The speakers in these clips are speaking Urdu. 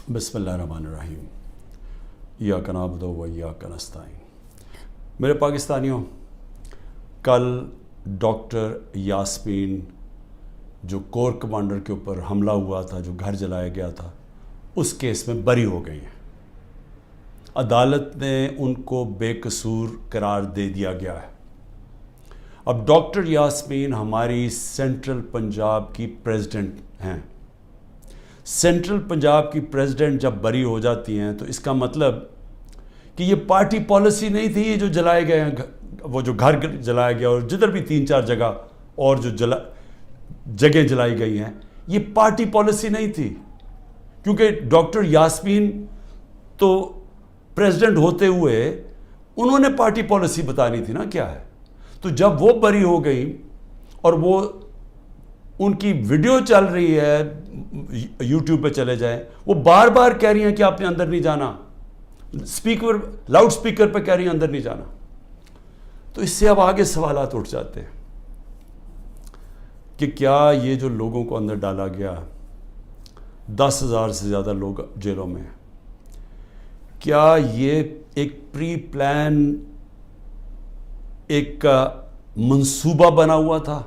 بسم اللہ الرحمن الرحیم ایاک نعبد و ایاک نستعین۔ میرے پاکستانیوں، کل ڈاکٹر یاسمین جو کور کمانڈر کے اوپر حملہ ہوا تھا، جو گھر جلایا گیا تھا، اس کیس میں بری ہو گئی ہیں۔ عدالت نے ان کو بے قصور قرار دے دیا گیا ہے۔ اب ڈاکٹر یاسمین ہماری سینٹرل پنجاب کی پریزیڈنٹ ہیں۔ سینٹرل پنجاب کی پریزیڈنٹ جب بری ہو جاتی ہیں تو اس کا مطلب کہ یہ پارٹی پالیسی نہیں تھی، یہ جو جلائے گئے ہیں، وہ جو گھر جلایا گیا اور جدھر بھی 3-4 جگہ اور جو جگہیں جلائی گئی ہیں، یہ پارٹی پالیسی نہیں تھی، کیونکہ ڈاکٹر یاسمین تو پریزیڈنٹ ہوتے ہوئے انہوں نے پارٹی پالیسی بتانی تھی نا کیا ہے۔ تو جب وہ بری ہو گئی اور وہ ان کی ویڈیو چل رہی ہے، یوٹیوب پہ چلے جائیں، وہ بار بار کہہ رہی ہیں کہ آپ نے اندر نہیں جانا، لاؤڈ سپیکر پہ کہہ رہی ہیں اندر نہیں جانا، تو اس سے اب آگے سوالات اٹھ جاتے ہیں کہ کیا یہ جو لوگوں کو اندر ڈالا گیا، 10,000 سے زیادہ لوگ جیلوں میں ہیں، کیا یہ ایک پری پلان ایک منصوبہ بنا ہوا تھا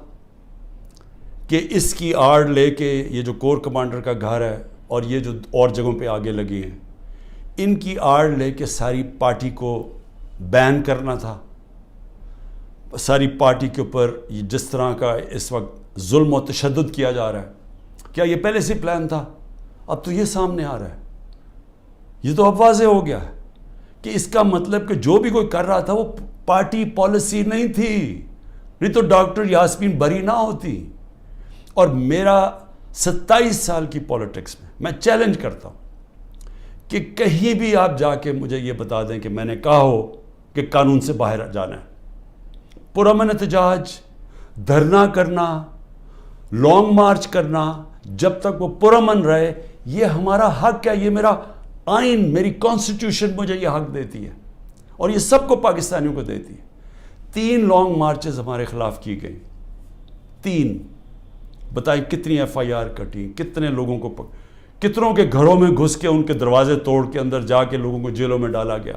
کہ اس کی آڑ لے کے یہ جو کور کمانڈر کا گھر ہے اور یہ جو اور جگہوں پہ آگے لگی ہیں، ان کی آڑ لے کے ساری پارٹی کو بین کرنا تھا؟ ساری پارٹی کے اوپر جس طرح کا اس وقت ظلم و تشدد کیا جا رہا ہے، کیا یہ پہلے سے پلان تھا؟ اب تو یہ سامنے آ رہا ہے، یہ تو اب واضح ہو گیا ہے کہ اس کا مطلب کہ جو بھی کوئی کر رہا تھا وہ پارٹی پالیسی نہیں تھی، نہیں تو ڈاکٹر یاسمین بری نہ ہوتی۔ اور میرا 27 سال کی پولیٹکس میں چیلنج کرتا ہوں کہ کہیں بھی آپ جا کے مجھے یہ بتا دیں کہ میں نے کہا ہو کہ قانون سے باہر جانا ہے۔ پرامن احتجاج، دھرنا کرنا، لانگ مارچ کرنا، جب تک وہ پرامن رہے، یہ ہمارا حق ہے، یہ میرا آئین، میری کانسٹیٹیوشن مجھے یہ حق دیتی ہے اور یہ سب کو پاکستانیوں کو دیتی ہے۔ 3 لانگ مارچز ہمارے خلاف کی گئی، 3۔ بتائیں کتنی FIR کٹی، کتنے لوگوں کو کتنوں کے گھروں میں گھس کے ان کے دروازے توڑ کے اندر جا کے لوگوں کو جیلوں میں ڈالا گیا،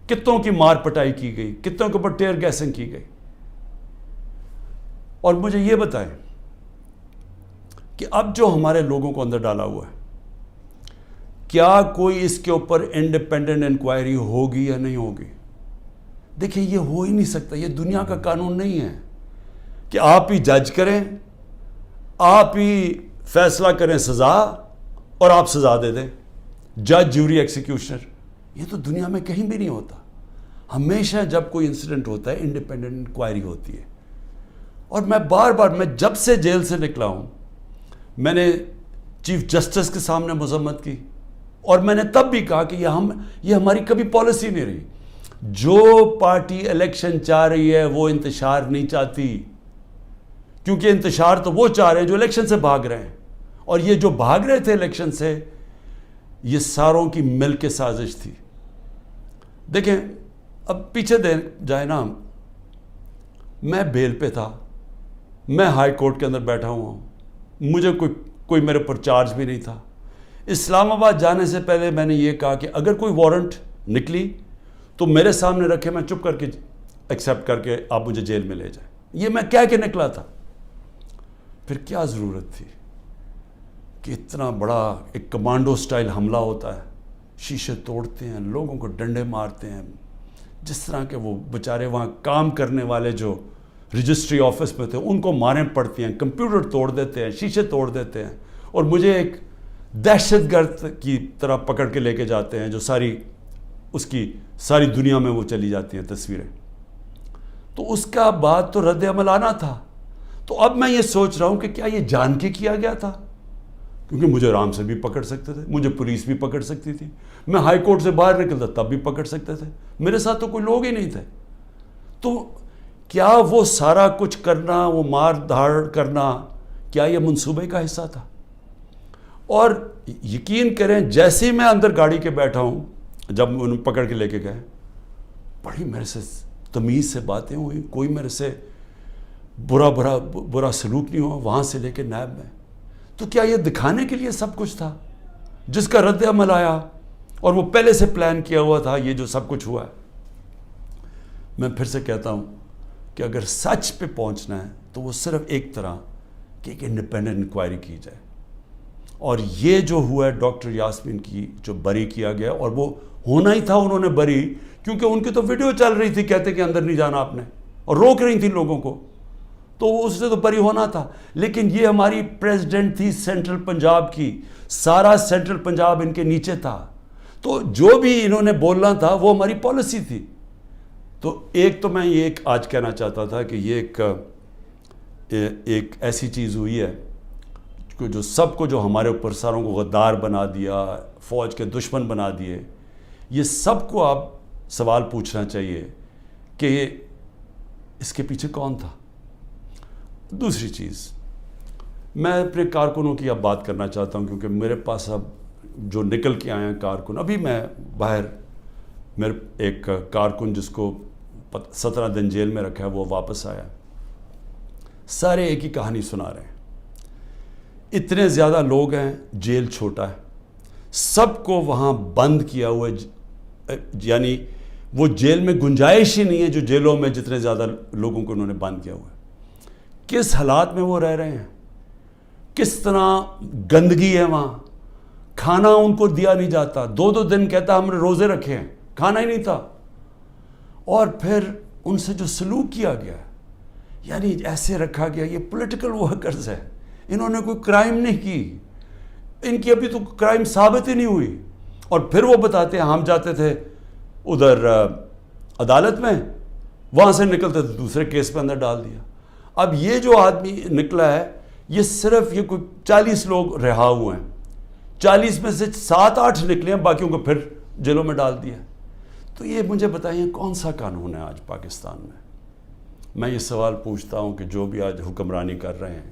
کتنوں کی مار پٹائی کی گئی، کتنوں کے اوپر ٹیئر گیسنگ کی گئی۔ اور مجھے یہ بتائیں کہ اب جو ہمارے لوگوں کو اندر ڈالا ہوا ہے، کیا کوئی اس کے اوپر انڈیپینڈنٹ انکوائری ہوگی یا نہیں ہوگی؟ دیکھیں، یہ ہو ہی نہیں سکتا، یہ دنیا کا قانون نہیں ہے کہ آپ ہی جج کریں، آپ ہی فیصلہ کریں سزا اور آپ سزا دے دیں، جج، جیوری، ایکسیکیوشنر۔ یہ تو دنیا میں کہیں بھی نہیں ہوتا۔ ہمیشہ جب کوئی انسیڈنٹ ہوتا ہے انڈیپینڈنٹ انکوائری ہوتی ہے۔ اور میں بار بار، میں جب سے جیل سے نکلا ہوں، میں نے چیف جسٹس کے سامنے مذمت کی اور میں نے تب بھی کہا کہ یہ ہماری کبھی پالیسی نہیں رہی۔ جو پارٹی الیکشن چاہ رہی ہے وہ انتشار نہیں چاہتی، کیونکہ انتشار تو وہ چاہ رہے ہیں جو الیکشن سے بھاگ رہے ہیں، اور یہ جو بھاگ رہے تھے الیکشن سے، یہ ساروں کی مل کے سازش تھی۔ دیکھیں، اب پیچھے جائے نا، میں بیل پہ تھا، میں ہائی کورٹ کے اندر بیٹھا ہوا ہوں، مجھے کوئی میرے پر چارج بھی نہیں تھا۔ اسلام آباد جانے سے پہلے میں نے یہ کہا کہ اگر کوئی وارنٹ نکلی تو میرے سامنے رکھے، میں چپ کر کے ایکسیپٹ کر کے آپ مجھے جیل میں لے جائیں۔ یہ میں کہہ کے نکلا تھا۔ پھر کیا ضرورت تھی کہ اتنا بڑا ایک کمانڈو سٹائل حملہ ہوتا ہے، شیشے توڑتے ہیں، لوگوں کو ڈنڈے مارتے ہیں، جس طرح کہ وہ بیچارے وہاں کام کرنے والے جو رجسٹری آفس میں تھے ان کو ماریں پڑتی ہیں، کمپیوٹر توڑ دیتے ہیں، شیشے توڑ دیتے ہیں، اور مجھے ایک دہشت گرد کی طرح پکڑ کے لے کے جاتے ہیں، جو اس کی ساری دنیا میں وہ چلی جاتی ہیں تصویریں۔ تو اس کا بعد تو رد عمل آنا تھا۔ تو اب میں یہ سوچ رہا ہوں کہ کیا یہ جان کے کیا گیا تھا؟ کیونکہ مجھے آرام سے بھی پکڑ سکتے تھے، مجھے پولیس بھی پکڑ سکتی تھی، میں ہائی کورٹ سے باہر نکلتا تب بھی پکڑ سکتے تھے، میرے ساتھ تو کوئی لوگ ہی نہیں تھے۔ تو کیا وہ سارا کچھ کرنا، وہ مار دھاڑ کرنا، کیا یہ منصوبے کا حصہ تھا؟ اور یقین کریں، جیسے ہی میں اندر گاڑی کے بیٹھا ہوں، جب انہوں پکڑ کے لے کے گئے، بڑی میرے سے تمیز سے باتیں ہوئی، کوئی میرے سے برا سلوک نہیں ہوا، وہاں سے لے کے نیب میں۔ تو کیا یہ دکھانے کے لیے سب کچھ تھا جس کا رد عمل آیا اور وہ پہلے سے پلان کیا ہوا تھا، یہ جو سب کچھ ہوا ہے. میں پھر سے کہتا ہوں کہ اگر سچ پہ پہنچنا ہے تو وہ صرف ایک طرح کہ ایک انڈیپینڈنٹ انکوائری کی جائے. اور یہ جو ہوا ہے ڈاکٹر یاسمین کی جو بری کیا گیا، اور وہ ہونا ہی تھا انہوں نے بری، کیونکہ ان کی تو ویڈیو چل رہی تھی کہتے کہ اندر نہیں جانا آپ نے، اور روک رہی تھی لوگوں کو، تو اس سے تو بری ہونا تھا. لیکن یہ ہماری پریزیڈنٹ تھی سینٹرل پنجاب کی، سارا سینٹرل پنجاب ان کے نیچے تھا، تو جو بھی انہوں نے بولنا تھا وہ ہماری پالیسی تھی. تو ایک تو میں یہ آج کہنا چاہتا تھا کہ یہ ایک ایسی چیز ہوئی ہے کہ جو سب کو، جو ہمارے اوپر ساروں کو غدار بنا دیا، فوج کے دشمن بنا دیے، یہ سب کو آپ سوال پوچھنا چاہیے کہ اس کے پیچھے کون تھا. دوسری چیز، میں اپنے کارکنوں کی اب بات کرنا چاہتا ہوں، کیونکہ میرے پاس اب جو نکل کے آئے ہیں کارکن، ابھی میں باہر، میرے ایک کارکن جس کو 17 دن جیل میں رکھا ہے وہ واپس آیا. سارے ایک ہی کہانی سنا رہے ہیں، اتنے زیادہ لوگ ہیں، جیل چھوٹا ہے، سب کو وہاں بند کیا ہوا ہے، یعنی وہ جیل میں گنجائش ہی نہیں ہے جو جیلوں میں جتنے زیادہ لوگوں کو انہوں نے بند کیا ہوا ہے. کس حالات میں وہ رہ رہے ہیں، کس طرح گندگی ہے وہاں، کھانا ان کو دیا نہیں جاتا، 2 دن کہتا ہم نے روزے رکھے ہیں، کھانا ہی نہیں تھا. اور پھر ان سے جو سلوک کیا گیا، یعنی ایسے رکھا گیا، یہ پولیٹیکل ورکرز ہے، انہوں نے کوئی کرائم نہیں کی، ان کی ابھی تو کرائم ثابت ہی نہیں ہوئی. اور پھر وہ بتاتے ہیں ہم جاتے تھے ادھر عدالت میں، وہاں سے نکلتے تھے دوسرے کیس پہ اندر ڈال دیا. اب یہ جو آدمی نکلا ہے، یہ صرف یہ کوئی 40 لوگ رہا ہوئے ہیں، 40 میں سے 7-8 نکلے ہیں، باقیوں کو پھر جیلوں میں ڈال دیا. تو یہ مجھے بتائیے کون سا قانون ہے آج پاکستان میں؟ میں یہ سوال پوچھتا ہوں کہ جو بھی آج حکمرانی کر رہے ہیں،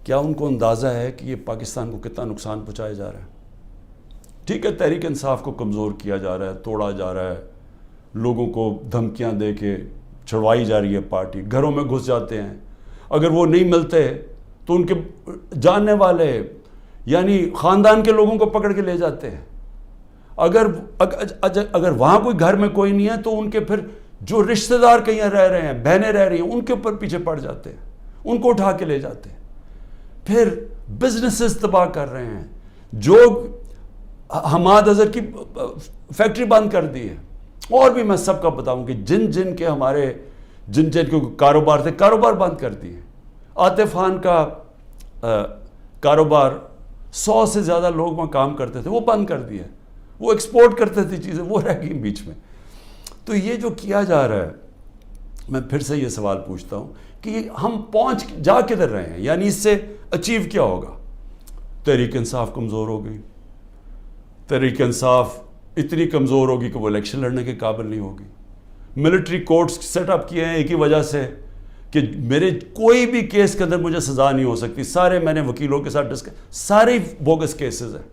کیا ان کو اندازہ ہے کہ یہ پاکستان کو کتنا نقصان پہنچایا جا رہا ہے؟ ٹھیک ہے، تحریک انصاف کو کمزور کیا جا رہا ہے، توڑا جا رہا ہے، لوگوں کو دھمکیاں دے کے چھڑوائی جا رہی ہے پارٹی، گھروں میں گھس جاتے ہیں، اگر وہ نہیں ملتے تو ان کے جاننے والے یعنی خاندان کے لوگوں کو پکڑ کے لے جاتے ہیں. اگر وہاں کوئی گھر میں کوئی نہیں ہے تو ان کے پھر جو رشتہ دار کہیں رہ رہے ہیں، بہنیں رہ رہی ہیں، ان کے اوپر پیچھے پڑ جاتے ہیں، ان کو اٹھا کے لے جاتے ہیں. پھر بزنسز تباہ کر رہے ہیں، جو حماد اظہر کی فیکٹری بند کر دی ہے. اور بھی میں سب کا بتاؤں کہ جن کے ہمارے جن کے کاروبار تھے، کاروبار بند کر دیے. عاطف خان کا کاروبار 100 سے زیادہ لوگ وہاں کام کرتے تھے، وہ بند کر دیا. وہ ایکسپورٹ کرتے تھے چیزیں، وہ رہ گئی بیچ میں. تو یہ جو کیا جا رہا ہے، میں پھر سے یہ سوال پوچھتا ہوں کہ ہم جا کدھر رہے ہیں؟ یعنی اس سے اچیو کیا ہوگا؟ تحریک انصاف کمزور ہو گئی، تحریک انصاف اتنی کمزور ہوگی کہ وہ الیکشن لڑنے کے قابل نہیں ہوگی. ملٹری کورٹس سیٹ اپ کیے ہیں ایک ہی وجہ سے کہ میرے کوئی بھی کیس کے اندر مجھے سزا نہیں ہو سکتی. سارے میں نے وکیلوں کے ساتھ سارے بوگس کیسز ہیں.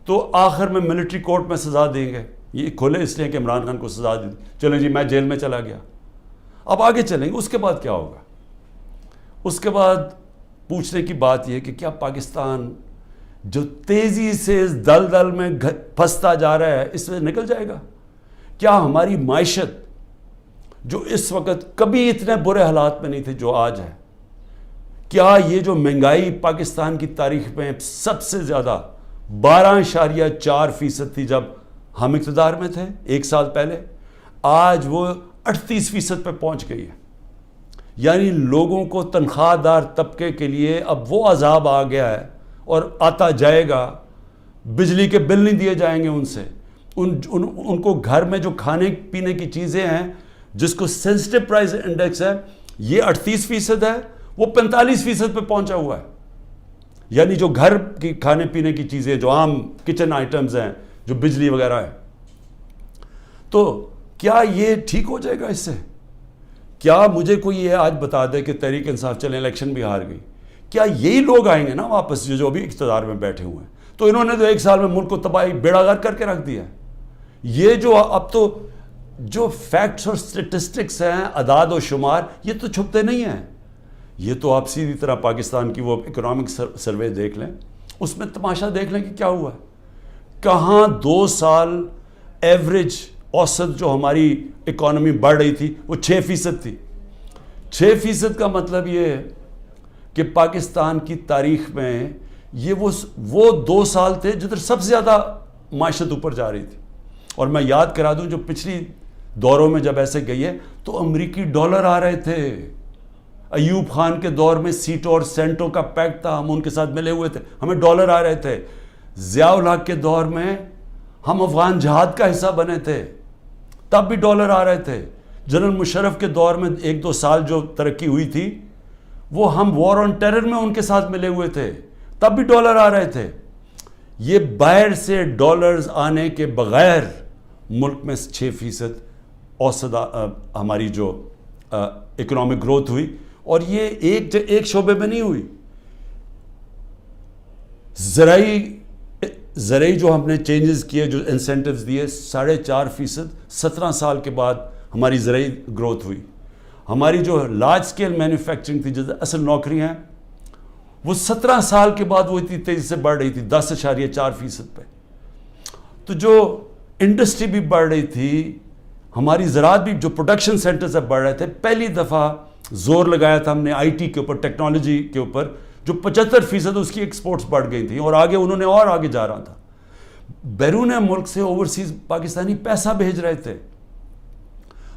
تو آخر میں ملٹری کورٹ میں سزا دیں گے. یہ کھولے اس لیے کہ عمران خان کو سزا دی، چلیں جی میں جیل میں چلا گیا. اب آگے چلیں گے، اس کے بعد کیا ہوگا؟ اس کے بعد پوچھنے کی بات یہ کہ کیا پاکستان جو تیزی سے اس دلدل میں پھنستا جا رہا ہے، اس میں نکل جائے گا؟ کیا ہماری معیشت جو اس وقت کبھی اتنے برے حالات میں نہیں تھے جو آج ہے، کیا یہ جو مہنگائی پاکستان کی تاریخ میں سب سے زیادہ 12.4% تھی جب ہم اقتدار میں تھے 1 سال پہلے، آج وہ 38% پہ پہنچ گئی ہے؟ یعنی لوگوں کو تنخواہ دار طبقے کے لیے اب وہ عذاب آ گیا ہے اور آتا جائے گا. بجلی کے بل نہیں دیے جائیں گے ان سے، ان کو گھر میں جو کھانے پینے کی چیزیں ہیں جس کو سینسٹیو پرائز انڈیکس ہے، یہ 38% ہے، وہ 45% پہ پہنچا ہوا ہے. یعنی جو گھر کی کھانے پینے کی چیزیں، جو عام کچن آئٹمز ہیں، جو بجلی وغیرہ ہے. تو کیا یہ ٹھیک ہو جائے گا اس سے؟ کیا مجھے کوئی یہ آج بتا دے کہ تحریک انصاف چلیں الیکشن بھی ہار گئی، کیا یہی لوگ آئیں گے نا واپس جو ابھی اقتدار میں بیٹھے ہوئے ہیں؟ تو انہوں نے تو 1 سال میں ملک کو تباہی بیڑا غرق کر کے رکھ دیا. یہ جو اب تو جو فیکٹس اور سٹیٹسٹکس ہیں، اعداد و شمار، یہ تو چھپتے نہیں ہیں. یہ تو آپ سیدھی طرح پاکستان کی وہ اکنامک سروے دیکھ لیں، اس میں تماشا دیکھ لیں کہ کیا ہوا ہے. کہاں 2 سال ایوریج اوسط جو ہماری اکانومی بڑھ رہی تھی وہ 6% تھی. 6% کا مطلب یہ ہے کہ پاکستان کی تاریخ میں یہ وہ 2 سال تھے جدھر سب سے زیادہ معیشت اوپر جا رہی تھی. اور میں یاد کرا دوں جو پچھلی دوروں میں جب ایسے گئی ہے تو امریکی ڈالر آ رہے تھے. ایوب خان کے دور میں سیٹو اور سینٹو کا پیکٹ تھا, ہم ان کے ساتھ ملے ہوئے تھے, ہمیں ڈالر آ رہے تھے. ضیاء الحق کے دور میں ہم افغان جہاد کا حصہ بنے تھے, تب بھی ڈالر آ رہے تھے. جنرل مشرف کے دور میں 1-2 سال جو ترقی ہوئی تھی وہ ہم وار آن ٹیرر میں ان کے ساتھ ملے ہوئے تھے, تب بھی ڈالر آ رہے تھے. یہ باہر سے ڈالرز آنے کے بغیر ملک میں 6% اوسط ہماری جو اکنامک گروتھ ہوئی, اور یہ ایک شعبے میں نہیں ہوئی. زرعی جو ہم نے چینجز کیے, جو انسینٹیوز دیے, 4.5%, 17 سال کے بعد ہماری زرعی گروتھ ہوئی. ہماری جو لارج سکیل مینوفیکچرنگ تھی, جو اصل نوکریاں ہیں, وہ 17 سال کے بعد وہ اتنی تیزی سے بڑھ رہی تھی 10.4% پہ. تو جو انڈسٹری بھی بڑھ رہی تھی, ہماری زراعت بھی, جو پروڈکشن سینٹر سے بڑھ رہے تھے, پہلی دفعہ زور لگایا تھا ہم نے آئی ٹی کے اوپر, ٹیکنالوجی کے اوپر, جو 75% اس کی ایکسپورٹس بڑھ گئی تھیں, اور آگے انہوں نے اور آگے جا رہا تھا. بیرون ملک سے اوورسیز پاکستانی پیسہ بھیج رہے تھے.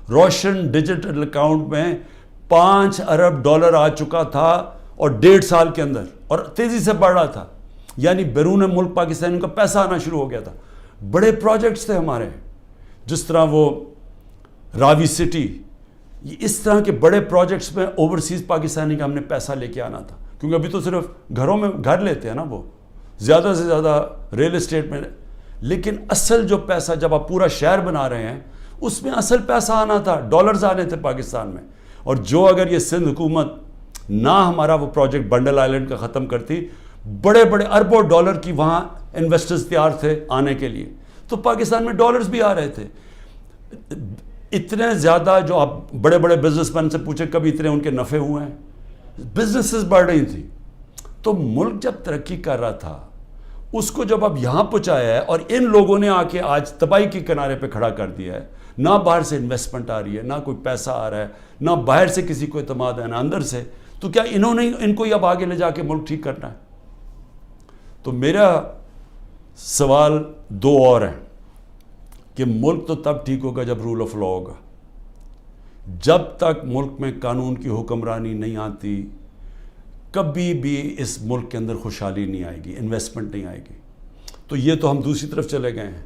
روشن ڈیجیٹل اکاؤنٹ میں $5 ارب آ چکا تھا, اور 1.5 سال کے اندر, اور تیزی سے بڑھ رہا تھا. یعنی بیرون ملک پاکستانیوں کا پیسہ آنا شروع ہو گیا تھا. بڑے پروجیکٹس تھے ہمارے, جس طرح وہ راوی سٹی, اس طرح کے بڑے پروجیکٹس میں اوورسیز پاکستانی کا ہم نے پیسہ لے کے آنا تھا. کیونکہ ابھی تو صرف گھروں میں گھر لیتے ہیں نا, وہ زیادہ سے زیادہ ریل اسٹیٹ میں, لیکن اصل جو پیسہ جب آپ پورا شہر بنا رہے ہیں اس میں اصل پیسہ آنا تھا, ڈالرز آنے تھے پاکستان میں. اور جو اگر یہ سندھ حکومت نہ ہمارا وہ پروجیکٹ بنڈل آئلینڈ کا ختم کرتی, بڑے بڑے اربوں ڈالر کی وہاں انویسٹرز تیار تھے آنے کے لیے, تو پاکستان میں ڈالرز بھی آ رہے تھے. اتنے زیادہ, جو آپ بڑے بڑے بزنس مین سے پوچھیں کبھی اتنے ان کے نفع ہوئے ہیں, بزنسز بڑھ رہی تھیں. تو ملک جب ترقی کر رہا تھا, اس کو جب اب یہاں پہنچایا ہے, اور ان لوگوں نے آ کے آج تباہی کے کنارے پہ کھڑا کر دیا ہے. نہ باہر سے انویسٹمنٹ آ رہی ہے, نہ کوئی پیسہ آ رہا ہے, نہ باہر سے کسی کو اعتماد ہے, نہ اندر سے. تو کیا انہوں نے ان کو اب آگے لے جا کے ملک ٹھیک کرنا ہے؟ تو میرا سوال 2 اور ہیں کہ ملک تو تب ٹھیک ہوگا جب رول آف لا ہوگا. جب تک ملک میں قانون کی حکمرانی نہیں آتی, کبھی بھی اس ملک کے اندر خوشحالی نہیں آئے گی, انویسٹمنٹ نہیں آئے گی. تو یہ تو ہم دوسری طرف چلے گئے ہیں.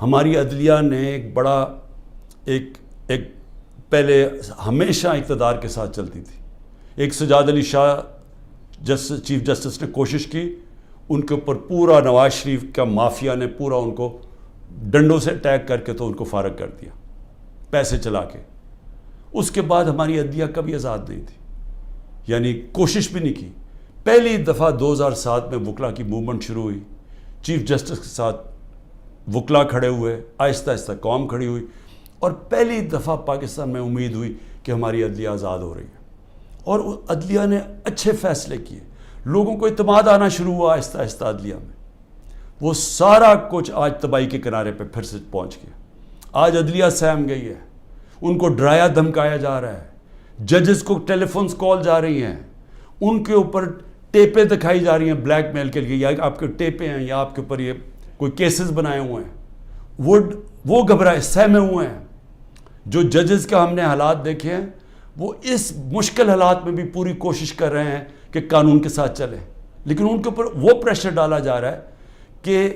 ہماری عدلیہ نے ایک بڑا ایک پہلے ہمیشہ اقتدار کے ساتھ چلتی تھی. ایک سجاد علی شاہ چیف جسٹس نے کوشش کی, ان کے اوپر پورا نواز شریف کا مافیا نے پورا ان کو ڈنڈوں سے اٹیک کر کے تو ان کو فارغ کر دیا, پیسے چلا کے. اس کے بعد ہماری عدلیہ کبھی آزاد نہیں تھی, یعنی کوشش بھی نہیں کی. پہلی دفعہ 2007 میں وکلا کی موومنٹ شروع ہوئی, چیف جسٹس کے ساتھ وکلا کھڑے ہوئے, آہستہ آہستہ قوم کھڑی ہوئی, اور پہلی دفعہ پاکستان میں امید ہوئی کہ ہماری عدلیہ آزاد ہو رہی ہے. اور عدلیہ نے اچھے فیصلے کیے, لوگوں کو اعتماد آنا شروع ہوا آہستہ آہستہ عدلیہ میں. وہ سارا کچھ آج تباہی کے کنارے پہ پھر سے پہنچ گیا. آج عدلیہ سہم گئی ہے, ان کو ڈرایا دھمکایا جا رہا ہے, ججز کو ٹیلی فونز کال جا رہی ہیں, ان کے اوپر ٹیپیں دکھائی جا رہی ہیں بلیک میل کے لیے, یا آپ کے ٹیپیں ہیں, یا آپ کے اوپر یہ کوئی کیسز بنائے ہوئے ہیں. وہ گھبرائے سہمے ہوئے ہیں. جو ججز کا ہم نے حالات دیکھے ہیں, وہ اس مشکل حالات میں بھی پوری کوشش کر رہے ہیں کہ قانون کے ساتھ چلیں, لیکن ان کے اوپر وہ پریشر ڈالا جا رہا ہے کہ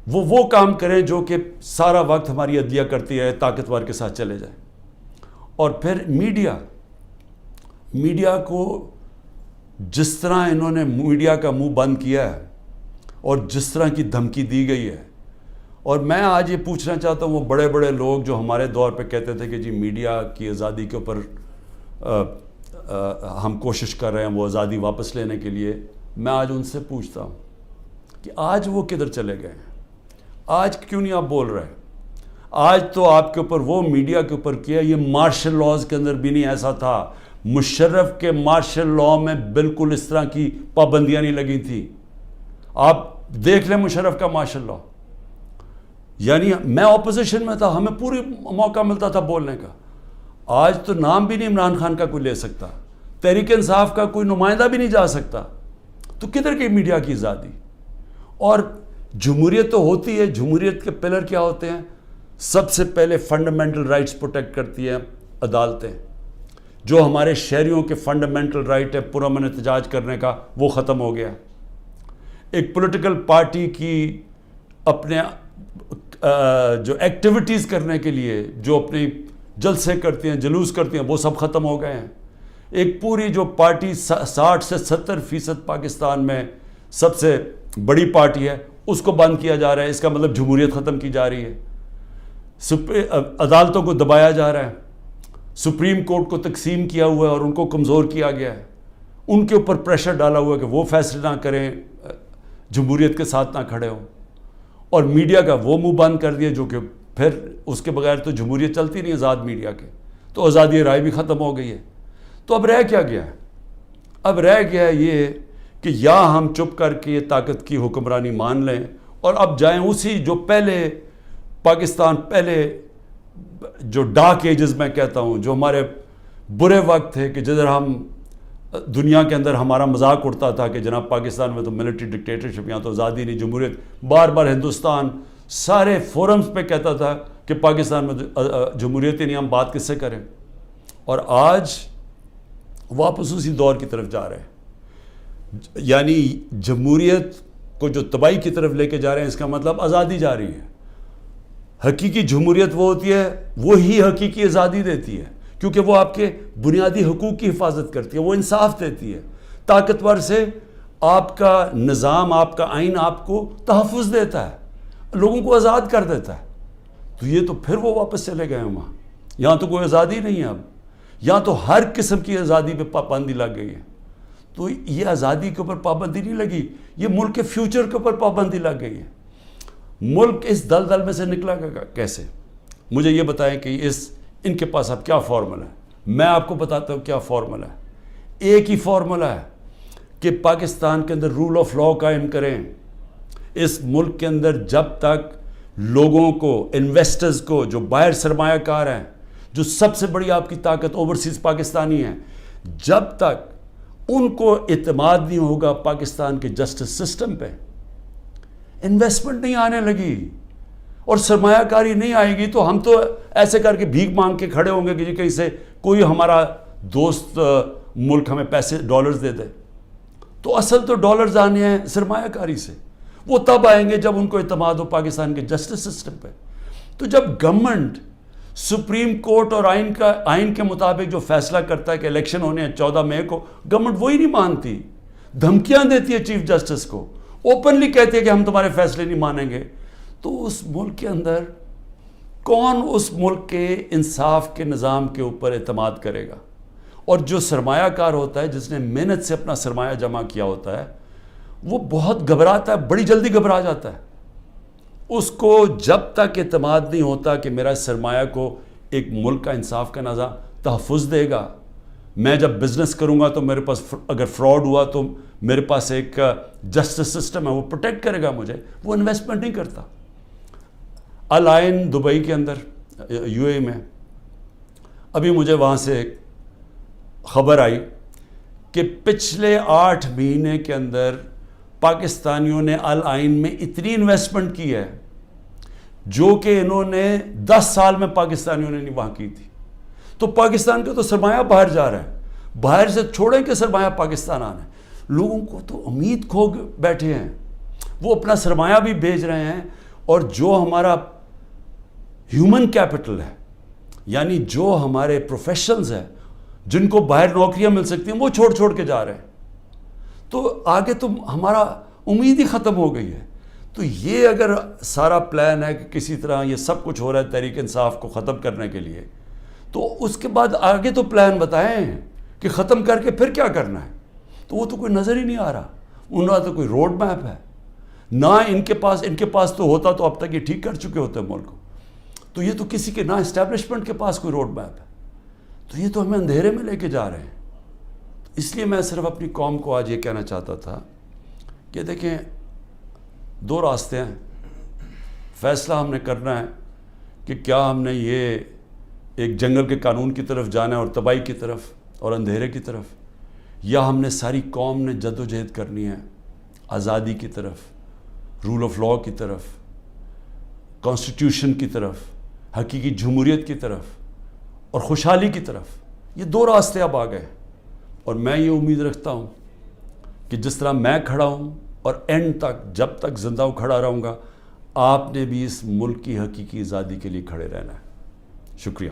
وہ کام کریں جو کہ سارا وقت ہماری عدلیہ کرتی ہے, طاقتور کے ساتھ چلے جائیں. اور پھر میڈیا کو جس طرح انہوں نے میڈیا کا منہ بند کیا ہے, اور جس طرح کی دھمکی دی گئی ہے, اور میں آج یہ پوچھنا چاہتا ہوں, وہ بڑے بڑے لوگ جو ہمارے دور پہ کہتے تھے کہ جی میڈیا کی آزادی کے اوپر ہم کوشش کر رہے ہیں وہ آزادی واپس لینے کے لیے, میں آج ان سے پوچھتا ہوں کہ آج وہ کدھر چلے گئے ہیں؟ آج کیوں نہیں آپ بول رہے؟ آج تو آپ کے اوپر وہ میڈیا کے اوپر کیا, یہ مارشل لاز کے اندر بھی نہیں ایسا تھا. مشرف کے مارشل لا میں بالکل اس طرح کی پابندیاں نہیں لگی تھی. آپ دیکھ لیں مشرف کا مارشل لا, یعنی میں اپوزیشن میں تھا, ہمیں پوری موقع ملتا تھا بولنے کا. آج تو نام بھی نہیں عمران خان کا کوئی لے سکتا, تحریک انصاف کا کوئی نمائندہ بھی نہیں جا سکتا. تو کدھر کی میڈیا کی آزادی؟ اور جمہوریت تو ہوتی ہے, جمہوریت کے پلر کیا ہوتے ہیں؟ سب سے پہلے فنڈامنٹل رائٹس پروٹیکٹ کرتی ہیں عدالتیں. جو ہمارے شہریوں کے فنڈامنٹل رائٹ ہے پرامن احتجاج کرنے کا, وہ ختم ہو گیا. ایک پولیٹیکل پارٹی کی اپنے جو ایکٹیویٹیز کرنے کے لیے جو اپنی جلسے کرتے ہیں, جلوس کرتے ہیں, وہ سب ختم ہو گئے ہیں. ایک پوری جو پارٹی 60 سے 70% پاکستان میں سب سے بڑی پارٹی ہے, اس کو بند کیا جا رہا ہے. اس کا مطلب جمہوریت ختم کی جا رہی ہے. عدالتوں کو دبایا جا رہا ہے, سپریم کورٹ کو تقسیم کیا ہوا ہے اور ان کو کمزور کیا گیا ہے. ان کے اوپر پریشر ڈالا ہوا ہے کہ وہ فیصلے نہ کریں, جمہوریت کے ساتھ نہ کھڑے ہوں. اور میڈیا کا وہ منہ بند کر دیا جو کہ پھر اس کے بغیر تو جمہوریت چلتی نہیں آزاد میڈیا کے. تو آزادی رائے بھی ختم ہو گئی ہے. تو اب رہ کیا گیا ہے؟ اب رہ گیا ہے یہ کہ یا ہم چپ کر کے یہ طاقت کی حکمرانی مان لیں اور اب جائیں اسی جو پہلے پاکستان پہلے جو ڈارک ایجز میں کہتا ہوں, جو ہمارے برے وقت تھے کہ جدھر ہم دنیا کے اندر ہمارا مذاق اڑتا تھا کہ جناب پاکستان میں تو ملٹری ڈکٹیٹرشپ, یہاں تو آزادی نہیں, جمہوریت. بار بار ہندوستان سارے فورمز پہ کہتا تھا کہ پاکستان میں جمہوریت ہی نہیں, ہم بات کس سے کریں. اور آج واپس اسی دور کی طرف جا رہے ہیں. یعنی جمہوریت کو جو تباہی کی طرف لے کے جا رہے ہیں, اس کا مطلب آزادی جا رہی ہے. حقیقی جمہوریت وہ ہوتی ہے, وہی حقیقی آزادی دیتی ہے, کیونکہ وہ آپ کے بنیادی حقوق کی حفاظت کرتی ہے, وہ انصاف دیتی ہے. طاقتور سے آپ کا نظام, آپ کا آئین آپ کو تحفظ دیتا ہے, لوگوں کو آزاد کر دیتا ہے. تو یہ تو پھر وہ واپس چلے گئے وہاں. یہاں تو کوئی آزادی نہیں ہے اب. یہاں تو ہر قسم کی آزادی پہ پابندی لگ گئی ہے. تو یہ آزادی کے اوپر پابندی نہیں لگی, یہ ملک کے فیوچر کے اوپر پابندی لگ گئی ہے. ملک اس دلدل میں سے نکلا گا کیسے؟ مجھے یہ بتائیں کہ ان کے پاس اب کیا فارمولا ہے. میں آپ کو بتاتا ہوں کیا فارمولا ہے. ایک ہی فارمولا ہے کہ پاکستان کے اندر رول آف لا قائم کریں. اس ملک کے اندر جب تک لوگوں کو, انویسٹرز کو, جو باہر سرمایہ کار ہیں, جو سب سے بڑی آپ کی طاقت اوورسیز پاکستانی ہیں, جب تک ان کو اعتماد نہیں ہوگا پاکستان کے جسٹس سسٹم پہ, انویسٹمنٹ نہیں آنے لگی اور سرمایہ کاری نہیں آئے گی, تو ہم تو ایسے کر کے بھیک مانگ کے کھڑے ہوں گے کہ کہیں سے کوئی ہمارا دوست ملک ہمیں پیسے ڈالرز دے دے. تو اصل تو ڈالرز آنے ہیں سرمایہ کاری سے. وہ تب آئیں گے جب ان کو اعتماد ہو پاکستان کے جسٹس سسٹم پہ. تو جب گورنمنٹ سپریم کورٹ اور آئین کے مطابق جو فیصلہ کرتا ہے کہ الیکشن ہونے ہیں 14 مئی کو, گورنمنٹ وہی نہیں مانتی, دھمکیاں دیتی ہے چیف جسٹس کو, اوپنلی کہتی ہے کہ ہم تمہارے فیصلے نہیں مانیں گے. تو اس ملک کے اندر کون اس ملک کے انصاف کے نظام کے اوپر اعتماد کرے گا؟ اور جو سرمایہ کار ہوتا ہے, جس نے محنت سے اپنا سرمایہ جمع کیا ہوتا ہے, وہ بہت گھبراتا ہے, بڑی جلدی گھبرا جاتا ہے. اس کو جب تک اعتماد نہیں ہوتا کہ میرا سرمایہ کو ایک ملک کا انصاف کا نظام تحفظ دے گا, میں جب بزنس کروں گا تو میرے پاس اگر فراڈ ہوا تو میرے پاس ایک جسٹس سسٹم ہے, وہ پروٹیکٹ کرے گا مجھے, وہ انویسٹمنٹ نہیں کرتا. الائن دبئی کے اندر, یو اے میں, ابھی مجھے وہاں سے ایک خبر آئی کہ پچھلے 8 مہینے کے اندر پاکستانیوں نے الائن میں اتنی انویسٹمنٹ کی ہے جو کہ انہوں نے 10 سال میں پاکستانیوں نے نہیں وہاں کی تھی. تو پاکستان کا تو سرمایہ باہر جا رہا ہے, باہر سے چھوڑیں کہ سرمایہ پاکستان آنا ہے. لوگوں کو تو امید کھو بیٹھے ہیں, وہ اپنا سرمایہ بھی بھیج رہے ہیں, اور جو ہمارا ہیومن کیپٹل ہے, یعنی جو ہمارے پروفیشنلز ہیں جن کو باہر نوکریاں مل سکتی ہیں, وہ چھوڑ کے جا رہے ہیں. تو آگے تو ہمارا امید ہی ختم ہو گئی ہے. تو یہ اگر سارا پلان ہے کہ کسی طرح یہ سب کچھ ہو رہا ہے تحریک انصاف کو ختم کرنے کے لیے, تو اس کے بعد آگے تو پلان بتائیں کہ ختم کر کے پھر کیا کرنا ہے. تو وہ تو کوئی نظر ہی نہیں آ رہا, ان کا تو کوئی روڈ میپ ہے نہ ان کے پاس تو ہوتا تو اب تک یہ ٹھیک کر چکے ہوتے ملک کو. تو یہ تو کسی کے نہ اسٹیبلشمنٹ کے پاس کوئی روڈ میپ ہے. تو یہ تو ہمیں اندھیرے میں لے کے جا رہے ہیں. اس لیے میں صرف اپنی قوم کو آج یہ کہنا چاہتا تھا کہ دیکھیں, 2 راستے ہیں. فیصلہ ہم نے کرنا ہے کہ کیا ہم نے یہ ایک جنگل کے قانون کی طرف جانا ہے اور تباہی کی طرف اور اندھیرے کی طرف، یا ہم نے ساری قوم نے جد و جہد کرنی ہے آزادی کی طرف، رول آف لاء کی طرف، کانسٹیٹیوشن کی طرف، حقیقی جمہوریت کی طرف اور خوشحالی کی طرف۔ یہ دو راستے اب آ گئے، اور میں یہ امید رکھتا ہوں کہ جس طرح میں کھڑا ہوں اور اینڈ تک جب تک زندہ ہوں کھڑا رہوں گا، آپ نے بھی اس ملک کی حقیقی آزادی کے لیے کھڑے رہنا ہے۔ شکریہ۔